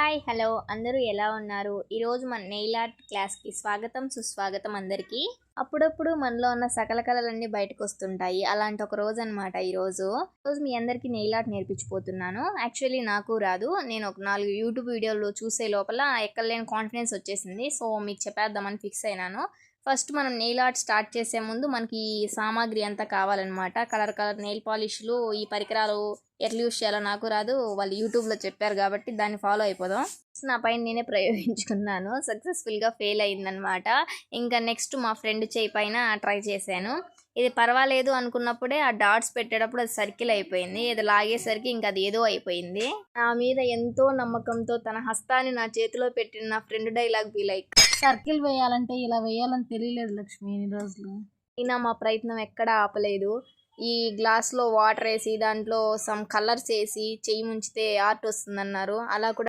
Hi hello అందరూ ఎలా ఉన్నారు? ఈరోజు మన నెయిల్ ఆర్ట్ క్లాస్కి స్వాగతం సుస్వాగతం అందరికీ. అప్పుడప్పుడు మనలో ఉన్న సకల కళలన్నీ బయటకు వస్తుంటాయి. అలాంటి ఒక రోజు అనమాట ఈరోజు. మీ అందరికీ నెయిల్ ఆర్ట్ నేర్పించిపోతున్నాను. యాక్చువల్లీ నాకు రాదు. నేను ఒక 4 యూట్యూబ్ వీడియోలు చూసే లోపల ఎక్కడలేని కాన్ఫిడెన్స్ వచ్చేసింది. సో మీకు చెప్పేద్దామని ఫిక్స్ అయినాను. ఫస్ట్ మనం నెయిల్ ఆర్ట్ స్టార్ట్ చేసే ముందు మనకి ఈ సామాగ్రి అంతా కావాలన్నమాట. కలర్ నెయిల్ పాలిష్లు, ఈ పరికరాలు ఎట్లా యూస్ చేయాలో నాకు రాదు. వాళ్ళు యూట్యూబ్లో చెప్పారు కాబట్టి దాన్ని ఫాలో అయిపోదాం. నా పైన నేనే ప్రయోగించుకున్నాను. సక్సెస్ఫుల్గా ఫెయిల్ అయిందనమాట. ఇంకా నెక్స్ట్ మా ఫ్రెండ్ చేయి పైన ట్రై చేశాను. ఇది పర్వాలేదు అనుకున్నప్పుడే ఆ డాట్స్ పెట్టేటప్పుడు అది సర్కిల్ అయిపోయింది. ఇది లాగేసరికి ఇంకా అది ఏదో అయిపోయింది. నా మీద ఎంతో నమ్మకంతో తన హస్తాన్ని నా చేతిలో పెట్టిన నా friend dialogue be like, circle వేయాలంటే ఇలా వేయాలని తెలియలేదు లక్ష్మి ఇన్ని రోజులు. అయినా మా ప్రయత్నం ఎక్కడా ఆపలేదు. ఈ గ్లాస్లో వాటర్ వేసి దాంట్లో సమ్ కలర్స్ వేసి చెయ్యి ముంచితే ఆర్ట్ వస్తుందన్నారు. అలా కూడా